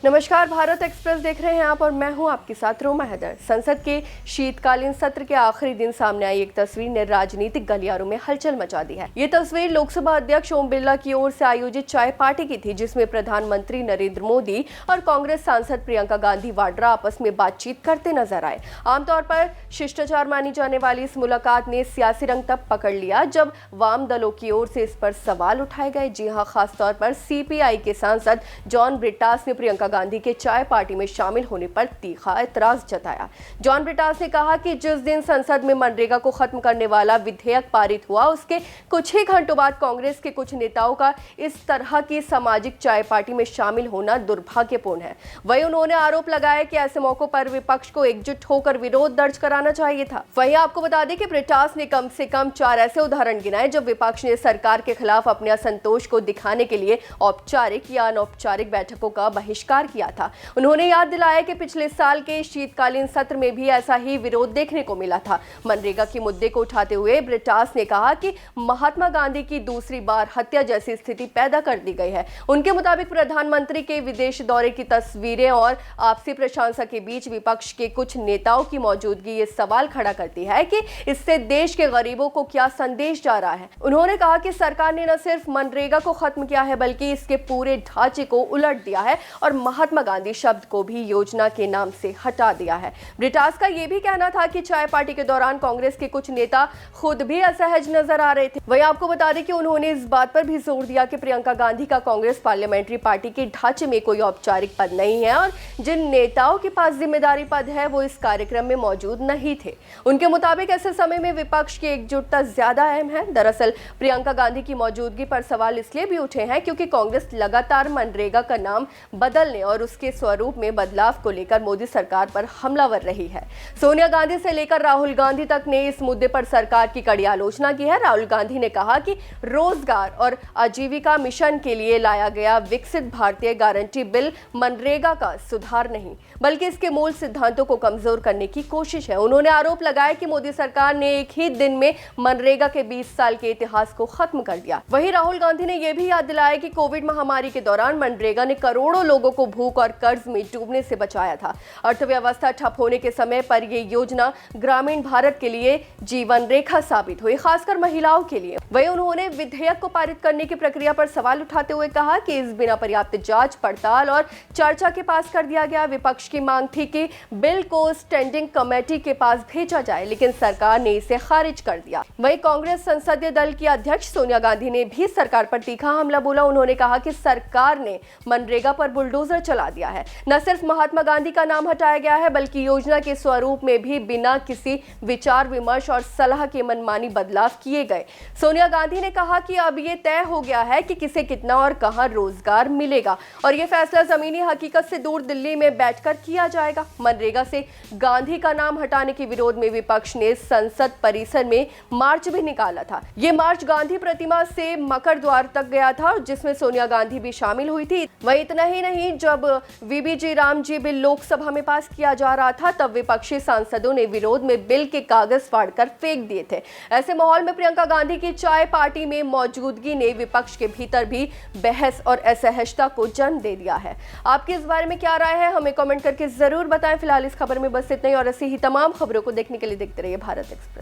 नमस्कार, भारत एक्सप्रेस देख रहे हैं आप और मैं हूं आपके साथ रोमा हैदर। संसद के शीतकालीन सत्र के आखिरी दिन सामने आई एक तस्वीर ने राजनीतिक गलियारों में हलचल मचा दी है। ये तस्वीर लोकसभा अध्यक्ष ओम बिरला की ओर से आयोजित चाय पार्टी की थी, जिसमें प्रधानमंत्री नरेंद्र मोदी और कांग्रेस सांसद प्रियंका गांधी वाड्रा आपस में बातचीत करते नजर आए। आमतौर पर शिष्टाचार मानी जाने वाली इस मुलाकात ने सियासी रंग तब पकड़ लिया जब वाम दलों की ओर से इस पर सवाल उठाए गए। जी हां, खासतौर पर सीपीआई के सांसद जॉन ब्रिटास ने प्रियंका गांधी के चाय पार्टी में शामिल होने पर तीखा एतराज जताया। जॉन ब्रिटास ने कहा कि जिस दिन संसद में मनरेगा को खत्म करने वाला विधेयक पारित हुआ, उसके कुछ ही घंटों बाद कांग्रेस के कुछ नेताओं का इस तरह की सामाजिक चाय पार्टी में शामिल होना दुर्भाग्यपूर्ण है। वहीं उन्होंने आरोप लगाया कि ऐसे मौकों पर विपक्ष को एकजुट होकर विरोध दर्ज कराना चाहिए था। वहीं आपको बता दें कि ब्रिटास ने कम से कम 4 ऐसे उदाहरण गिनाए जब विपक्ष ने सरकार के खिलाफ अपने असंतोष को दिखाने के लिए औपचारिक या अनौपचारिक बैठकों का बहिष्कार किया था। उन्होंने याद दिलाया कि पिछले साल के शीतकालीन सत्र में भी ऐसा ही विरोध देखने को मिला था। मनरेगा के मुद्दे को उठाते हुए ब्रिटास ने कहा कि महात्मा गांधी की दूसरी बार हत्या जैसी स्थिति पैदा कर दी गई है। उनके मुताबिक प्रधानमंत्री के विदेश दौरे की तस्वीरें और आपसी प्रशंसा के बीच विपक्ष के कुछ नेताओं की मौजूदगी ये सवाल खड़ा करती है कि इससे देश के गरीबों को क्या संदेश जा रहा है। उन्होंने कहा कि सरकार ने न सिर्फ मनरेगा को खत्म किया है बल्कि इसके पूरे ढांचे को उलट दिया है और महात्मा गांधी शब्द को भी योजना के नाम से हटा दिया है। ब्रिटास का यह भी कहना था कि चाय पार्टी के दौरान कांग्रेस के कुछ नेता खुद भी असहज नजर आ रहे थे। वहीं आपको बता दें कि उन्होंने इस बात पर भी जोर दिया कि प्रियंका गांधी का कांग्रेस पार्लियामेंट्री पार्टी के ढांचे में कोई औपचारिक पद नहीं है और जिन नेताओं के पास जिम्मेदारी पद है वो इस कार्यक्रम में मौजूद नहीं थे। उनके मुताबिक ऐसे समय में विपक्ष की एकजुटता ज्यादा अहम है। दरअसल प्रियंका गांधी की मौजूदगी पर सवाल इसलिए भी उठे हैं क्योंकि कांग्रेस लगातार मनरेगा का नाम बदलने और उसके स्वरूप में बदलाव को लेकर मोदी सरकार पर हमलावर रही है। सोनिया गांधी से लेकर राहुल गांधी तक ने इस मुद्दे पर सरकार की कड़ी आलोचना की है। राहुल गांधी ने कहा कि रोजगार और आजीविका मिशन के लिए लाया गया विकसित भारतीय गारंटी बिल मनरेगा का सुधार नहीं बल्कि इसके मूल सिद्धांतों को कमजोर करने की कोशिश है। उन्होंने आरोप लगाया कि मोदी सरकार ने एक ही दिन में मनरेगा के 20 साल के इतिहास को खत्म कर दिया। वहीं राहुल गांधी ने यह भी याद दिलाया कि कोविड महामारी के दौरान मनरेगा ने करोड़ों लोगों को भूख और कर्ज में डूबने से बचाया था। अर्थव्यवस्था ठप होने के समय पर यह योजना ग्रामीण भारत के लिए जीवन रेखा साबित हुई, खासकर महिलाओं के लिए। वहीं उन्होंने विधेयक को पारित करने की प्रक्रिया पर सवाल उठाते हुए कहा कि इस बिना पर्याप्त जांच पड़ताल और चर्चा के पास कर दिया गया। विपक्ष की मांग थी कि बिल को स्टैंडिंग कमेटी के पास भेजा जाए, लेकिन सरकार ने इसे खारिज कर दिया। वहीं कांग्रेस संसदीय दल की अध्यक्ष सोनिया गांधी ने भी सरकार पर तीखा हमला बोला। उन्होंने कहा कि सरकार ने मनरेगा पर बुलडोजर चला दिया है। न सिर्फ महात्मा गांधी का नाम हटाया गया है बल्कि योजना के स्वरूप में भी बिना किसी विचार विमर्श और सलाह के मनमानी बदलाव किए गए। सोनिया गांधी ने कहा कि अब ये तय हो गया है कि किसे कितना और कहां रोजगार मिलेगा और ये फैसला जमीनी हकीकत से दूर दिल्ली में बैठकर किया जाएगा। मनरेगा से गांधी का नाम हटाने के विरोध में विपक्ष ने संसद परिसर में मार्च भी निकाला था। ये मार्च गांधी प्रतिमा से मकर द्वार तक गया था, जिसमें सोनिया गांधी भी शामिल हुई थी। वही इतना ही नहीं, जब वीबीजी रामजी बिल लोकसभा में पास किया जा रहा था तब विपक्षी सांसदों ने विरोध में बिल के कागज फाड़कर फेंक दिए थे। ऐसे माहौल में प्रियंका गांधी की चाय पार्टी में मौजूदगी ने विपक्ष के भीतर भी बहस और असहजता को जन्म दे दिया है। आपकी इस बारे में क्या राय है, हमें कमेंट करके जरूर बताएं। फिलहाल इस खबर में बस इतना ही और ऐसी ही तमाम खबरों को देखने के लिए देखते रहिए भारत एक्सप्रेस।